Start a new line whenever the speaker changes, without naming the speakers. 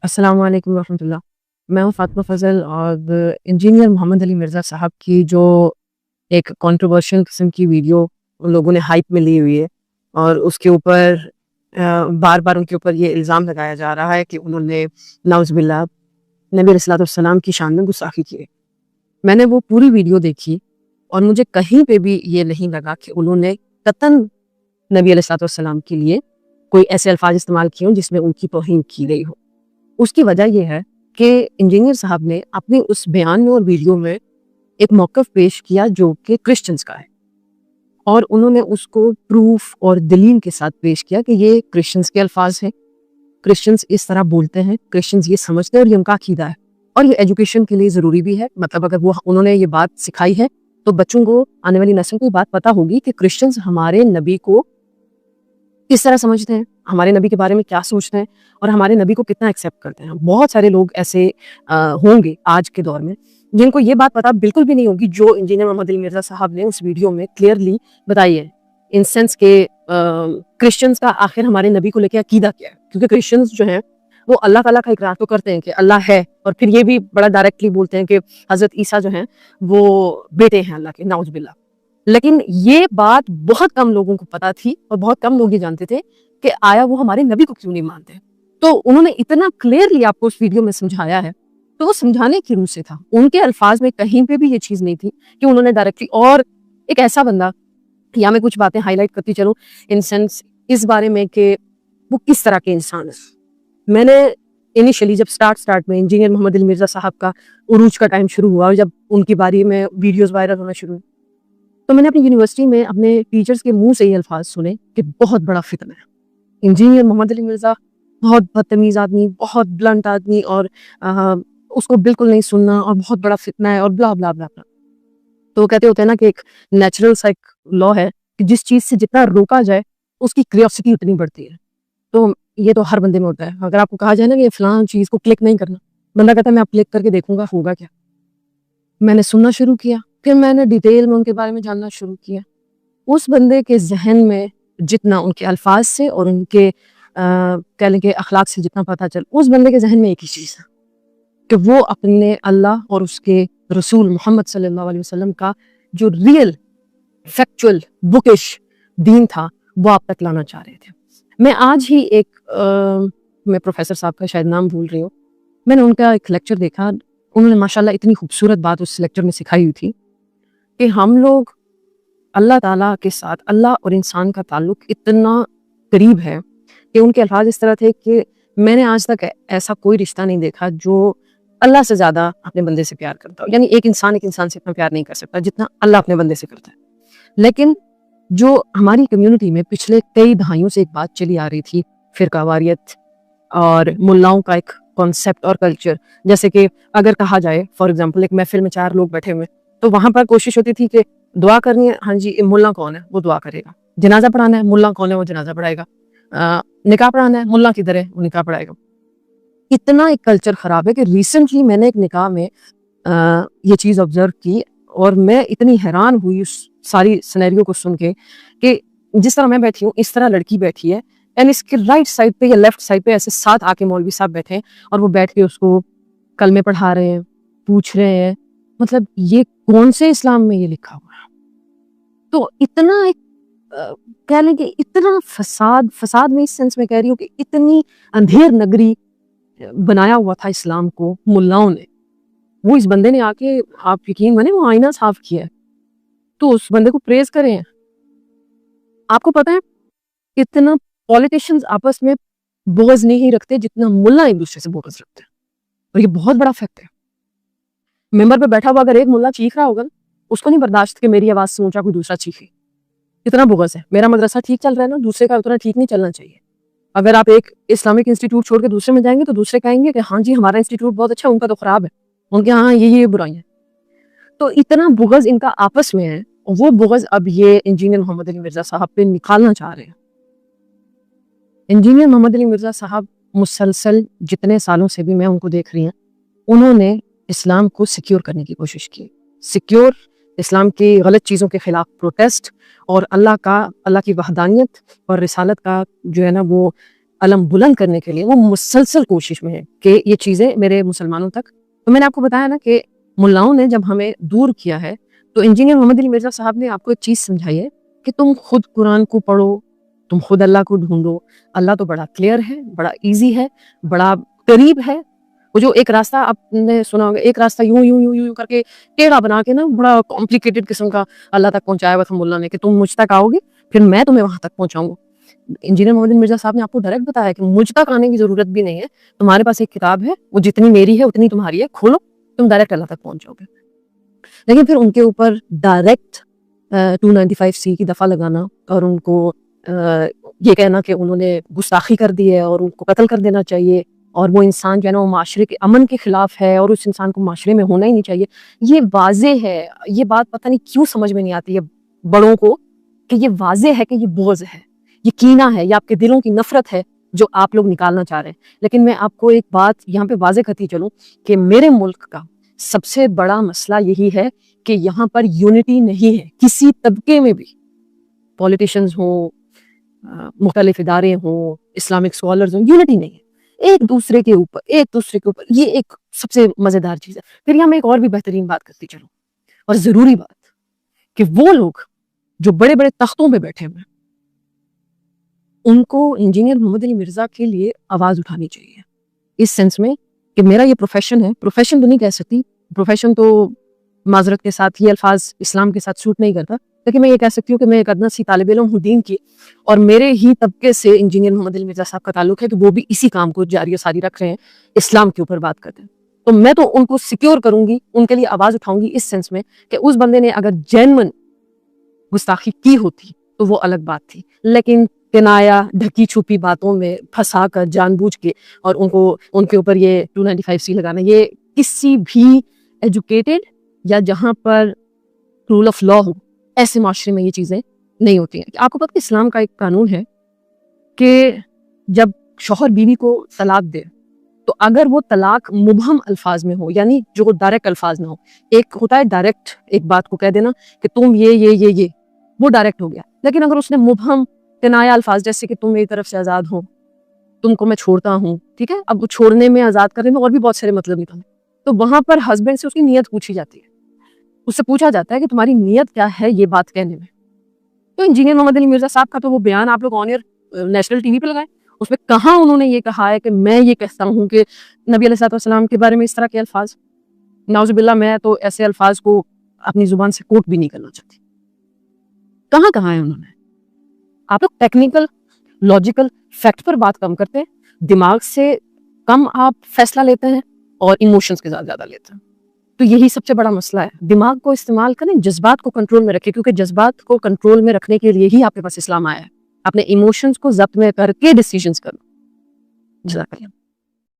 السلام علیکم ورحمۃ اللہ. میں ہوں فاطمہ فضل اور انجینئر محمد علی مرزا صاحب کی جو ایک کنٹروورشل قسم کی ویڈیو ان لوگوں نے ہائپ میں لی ہوئی ہے اور اس کے اوپر بار بار ان کے اوپر یہ الزام لگایا جا رہا ہے کہ انہوں نے نعوذ باللہ نبی علیہ الصلوۃ والسلام کی شان میں گستاخی کی ہے. میں نے وہ پوری ویڈیو دیکھی اور مجھے کہیں پہ بھی یہ نہیں لگا کہ انہوں نے قطعاً نبی علیہ الصلوۃ والسلام کے لیے کوئی ایسے الفاظ استعمال کیے ہوں جس میں ان کی توہین کی گئی ہو. اس کی وجہ یہ ہے کہ انجینئر صاحب نے اپنی اس بیان میں اور ویڈیو میں ایک موقف پیش کیا جو کہ کرسچنز کا ہے اور انہوں نے اس کو پروف اور دلیل کے ساتھ پیش کیا کہ یہ کرسچنز کے الفاظ ہیں, کرسچنز اس طرح بولتے ہیں, کرسچنز یہ سمجھتے ہیں اور یہ ان کا عقیدہ ہے اور یہ ایجوکیشن کے لیے ضروری بھی ہے. مطلب اگر انہوں نے یہ بات سکھائی ہے تو بچوں کو, آنے والی نسل کو یہ بات پتہ ہوگی کہ کرسچنز ہمارے نبی کو کس طرح سمجھتے ہیں, ہمارے نبی کے بارے میں کیا سوچتے ہیں اور ہمارے نبی کو کتنا ایکسیپٹ کرتے ہیں. بہت سارے لوگ ایسے ہوں گے آج کے دور میں جن کو یہ بات پتہ بالکل بھی نہیں ہوگی جو انجینئر محمد علی مرزا صاحب نے اس ویڈیو میں کلیئرلی بتائی ہے, ان سینس کہ کرسچنز کا آخر ہمارے نبی کو لے کے عقیدہ کیا ہے. کیونکہ کرسچنز جو ہیں وہ اللہ تعالیٰ کا اقرار تو کرتے ہیں کہ اللہ ہے, اور پھر یہ بھی بڑا ڈائریکٹلی بولتے ہیں کہ حضرت عیسیٰ جو ہیں وہ بیٹے ہیں اللہ کے, نعوذ باللہ. لیکن یہ بات بہت کم لوگوں کو پتہ تھی اور بہت کم لوگ یہ جانتے تھے کہ آیا وہ ہمارے نبی کو کیوں نہیں مانتے. تو انہوں نے اتنا کلیئرلی آپ کو اس ویڈیو میں سمجھایا ہے, تو وہ سمجھانے کی روح سے تھا. ان کے الفاظ میں کہیں پہ بھی یہ چیز نہیں تھی کہ انہوں نے ڈائریکٹلی, اور ایک ایسا بندہ, یا میں کچھ باتیں ہائی لائٹ کرتی چلوں ان سینس اس بارے میں کہ وہ کس طرح کے انسان ہے. میں نے انیشلی جب اسٹارٹ میں انجینئر محمد علی مرزا صاحب کا عروج کا ٹائم شروع ہوا اور جب ان کی باری میں ویڈیوز وائرل ہونا شروع ہوئی, تو میں نے اپنی یونیورسٹی میں اپنے ٹیچرز کے منہ سے یہ الفاظ سنے کہ بہت بڑا فتنہ ہے, انجینئر محمد علی مرزا بہت بدتمیز آدمی, بہت بلنٹ آدمی, اور اس کو بالکل نہیں سننا, اور بہت بڑا فتنہ ہے, اور بلا بلا بلا بلا. تو کہتے ہوتے ہیں نا کہ ایک نیچرل سا ایک لا ہے کہ جس چیز سے جتنا روکا جائے اس کی کریوسٹی اتنی بڑھتی ہے. تو یہ تو ہر بندے میں ہوتا ہے. اگر آپ کو کہا جائے نا کہ فلاں چیز کو کلک نہیں کرنا, بندہ کہتا ہے میں اب کلک کر کے دیکھوں گا ہوگا کیا. میں نے سننا شروع کیا, پھر میں نے ڈیٹیل میں ان کے بارے میں جاننا شروع کیا. اس بندے کے ذہن میں جتنا ان کے الفاظ سے اور ان کے کہہ لیں کہ اخلاق سے جتنا پتہ چل, اس بندے کے ذہن میں ایک ہی چیز ہے کہ وہ اپنے اللہ اور اس کے رسول محمد صلی اللہ علیہ وسلم کا جو ریئل فیکچول بکش دین تھا وہ آپ تک لانا چاہ رہے تھے. میں آج ہی میں پروفیسر صاحب کا شاید نام بھول رہی ہوں, میں نے ان کا ایک لیکچر دیکھا. انہوں نے ماشاءاللہ اتنی خوبصورت بات اس لیکچر میں سکھائی ہوئی تھی کہ ہم لوگ اللہ تعالیٰ کے ساتھ, اللہ اور انسان کا تعلق اتنا قریب ہے کہ ان کے الفاظ اس طرح تھے کہ میں نے آج تک ایسا کوئی رشتہ نہیں دیکھا جو اللہ سے زیادہ اپنے بندے سے پیار کرتا ہو. یعنی ایک انسان سے اتنا پیار نہیں کر سکتا جتنا اللہ اپنے بندے سے کرتا ہے. لیکن جو ہماری کمیونٹی میں پچھلے کئی دہائیوں سے ایک بات چلی آ رہی تھی, فرقہ واریت اور ملاؤں کا ایک کانسیپٹ اور کلچر, جیسے کہ اگر کہا جائے فار ایگزامپل ایک محفل میں 4 لوگ بیٹھے ہوئے, تو وہاں پر کوشش ہوتی تھی کہ دعا کرنی ہے, ہاں جی ملا کون ہے وہ دعا کرے گا, جنازہ پڑھانا ہے ملا کون ہے وہ جنازہ پڑھائے گا, نکاح پڑھانا ہے ملا کدھر ہے وہ نکاح پڑھائے گا. اتنا ایک کلچر خراب ہے کہ ریسنٹلی میں نے ایک نکاح میں یہ چیز آبزرو کی اور میں اتنی حیران ہوئی اس ساری سینیریو کو سن کے کہ جس طرح میں بیٹھی ہوں اس طرح لڑکی بیٹھی ہے, اینڈ اس کے رائٹ سائڈ پہ یا لیفٹ سائڈ پہ ایسے 7 آ کے مولوی صاحب بیٹھے ہیں اور وہ بیٹھ کے اس کو کلمے پڑھا رہے ہیں, پوچھ رہے ہیں. مطلب یہ کون سے اسلام میں یہ لکھا ہوا ہے؟ تو اتنا ایک کہہ لیں کہ اتنا فساد میں اس سینس میں کہہ رہی ہوں کہ اتنی اندھیر نگری بنایا ہوا تھا اسلام کو ملاؤں نے. وہ اس بندے نے آ کے, آپ یقین مانیں, وہ آئینہ صاف کیا ہے. تو اس بندے کو پریز کریں. آپ کو پتہ ہے اتنا پولیٹیشینز آپس میں بغض نہیں رکھتے جتنا ملا ایک دوسرے سے بغض رکھتے ہیں, اور یہ بہت بڑا فیکٹ ہے. ممبر پہ بیٹھا ہوا اگر ایک ملا چیخ رہا ہوگا, اس کو نہیں برداشت کہ میری آواز سے اونچا کوئی دوسرا چیخے. اتنا بغض ہے. میرا مدرسہ ٹھیک چل رہا ہے نا, دوسرے کا اتنا ٹھیک نہیں چلنا چاہیے. اگر آپ ایک اسلامک انسٹیٹیوٹ چھوڑ کے دوسرے میں جائیں گے تو دوسرے کہیں گے کہ ہاں جی ہمارا انسٹیٹیوٹ بہت اچھا, ان کا تو خراب ہے, ان کے ہاں یہ برائیاں. تو اتنا بغض ان کا آپس میں ہے, اور وہ بغض اب یہ انجینئر محمد علی مرزا صاحب پہ نکالنا چاہ رہے ہیں. انجینئر محمد علی مرزا صاحب مسلسل جتنے سالوں سے بھی میں ان کو دیکھ رہی ہیں, انہوں نے اسلام کو سیکیور کرنے کی کوشش کی. سیکیور, اسلام کی غلط چیزوں کے خلاف پروٹیسٹ, اور اللہ کی وحدانیت اور رسالت کا جو ہے نا وہ علم بلند کرنے کے لیے وہ مسلسل کوشش میں ہے کہ یہ چیزیں میرے مسلمانوں تک. تو میں نے آپ کو بتایا نا کہ ملاؤں نے جب ہمیں دور کیا ہے تو انجینئر محمد علی مرزا صاحب نے آپ کو ایک چیز سمجھائی ہے کہ تم خود قرآن کو پڑھو, تم خود اللہ کو ڈھونڈو. اللہ تو بڑا کلیئر ہے, بڑا ایزی ہے, بڑا قریب ہے. وہ جو ایک راستہ آپ نے سنا ہوگا, ایک راستہ یوں یوں یوں یوں کر کے ٹیڑھا بنا کے نا بڑا کمپلیکیٹڈ قسم کا اللہ تک پہنچایا ہوا تھا ملا نے کہ تم مجھ تک آؤ گے پھر میں تمہیں وہاں تک پہنچاؤں گا. انجینئر محمد علی مرزا صاحب نے آپ کو ڈائریکٹ بتایا کہ مجھ تک آنے کی ضرورت بھی نہیں ہے, تمہارے پاس ایک کتاب ہے, وہ جتنی میری ہے اتنی تمہاری ہے, کھولو تم ڈائریکٹ اللہ تک پہنچ جاؤ گے. لیکن پھر ان کے اوپر ڈائریکٹ 295C کی دفعہ لگانا اور ان کو یہ کہنا کہ انہوں نے گستاخی کر دی ہے اور ان کو قتل کر دینا چاہیے اور وہ انسان جو ہے نا وہ معاشرے کے امن کے خلاف ہے اور اس انسان کو معاشرے میں ہونا ہی نہیں چاہیے, یہ واضح ہے. یہ بات پتہ نہیں کیوں سمجھ میں نہیں آتی ہے بڑوں کو کہ یہ واضح ہے کہ یہ بغض ہے, یہ کینہ ہے, یہ آپ کے دلوں کی نفرت ہے جو آپ لوگ نکالنا چاہ رہے ہیں. لیکن میں آپ کو ایک بات یہاں پہ واضح کرتی چلوں کہ میرے ملک کا سب سے بڑا مسئلہ یہی ہے کہ یہاں پر یونٹی نہیں ہے کسی طبقے میں بھی. پولیٹیشنز ہوں, مختلف ادارے ہوں, اسلامک اسکالرز ہوں, یونٹی نہیں ہے ایک دوسرے کے اوپر. یہ ایک سب سے مزیدار چیز ہے. پھر یہاں میں ایک اور بھی بہترین بات کرتی چلوں اور ضروری بات کہ وہ لوگ جو بڑے بڑے تختوں پہ بیٹھے ہوئے ان کو انجینئر محمد علی مرزا کے لیے آواز اٹھانی چاہیے, اس سینس میں کہ میرا یہ پروفیشن ہے. پروفیشن تو نہیں کہہ سکتی, پروفیشن تو معذرت کے ساتھ یہ الفاظ اسلام کے ساتھ سوٹ نہیں کرتا, لیکن میں یہ کہہ سکتی ہوں کہ میں ایک ادنا سی طالب علم ہوں دین کی, اور میرے ہی طبقے سے انجینئر محمد علی مرزا صاحب کا تعلق ہے کہ وہ بھی اسی کام کو جاری و ساری رکھ رہے ہیں, اسلام کے اوپر بات کرتے ہیں. تو میں تو ان کو سیکیور کروں گی, ان کے لیے آواز اٹھاؤں گی اس سینس میں کہ اس بندے نے اگر جینون گستاخی کی ہوتی تو وہ الگ بات تھی, لیکن کنایا ڈھکی چھپی باتوں میں پھنسا کر جان بوجھ کے اور ان کے اوپر یہ 295C لگانا, یہ کسی بھی ایجوکیٹڈ یا جہاں پر رول آف لا ہو ایسے معاشرے میں یہ چیزیں نہیں ہوتی ہیں. آپ کو پتہ اسلام کا ایک قانون ہے کہ جب شوہر بیوی کو طلاق دے تو اگر وہ طلاق مبہم الفاظ میں ہو, یعنی جو ڈائریکٹ الفاظ نہ ہو, ایک ہوتا ہے ڈائریکٹ ایک بات کو کہہ دینا کہ تم یہ وہ ڈائریکٹ ہو گیا, لیکن اگر اس نے مبہم کنایا الفاظ جیسے کہ تم میری طرف سے آزاد ہو, تم کو میں چھوڑتا ہوں, ٹھیک ہے, اب وہ چھوڑنے میں آزاد کرنے میں اور بھی بہت سارے مطلب نکلے, تو وہاں پر ہسبینڈ سے اس کی نیت پوچھی جاتی ہے, اس سے پوچھا جاتا ہے کہ تمہاری نیت کیا ہے یہ بات کہنے میں. تو انجینئر محمد علی مرزا صاحب کا تو وہ بیان آپ لوگ آن ایئر نیشنل ٹی وی پہ لگائیں, اس میں کہاں انہوں نے یہ کہا ہے کہ میں یہ کہتا ہوں کہ نبی علیہ السلام کے بارے میں اس طرح کے الفاظ, نعوذ باللہ, میں تو ایسے الفاظ کو اپنی زبان سے کوٹ بھی نہیں کرنا چاہتی. کہاں ہے انہوں نے. آپ لوگ ٹیکنیکل لاجیکل فیکٹ پر بات کم کرتے ہیں, دماغ سے کم آپ فیصلہ لیتے ہیں اور ایموشنز کے ساتھ زیادہ لیتے ہیں. تو یہی سب سے بڑا مسئلہ ہے. دماغ کو استعمال کریں, جذبات کو کنٹرول میں رکھیں, کیونکہ جذبات کو کنٹرول میں رکھنے کے لیے ہی آپ کے پاس اسلام آیا ہے. اپنے ایموشنز کو ضبط میں کر کے ڈیسیژنز کرنا. جزاک اللہ.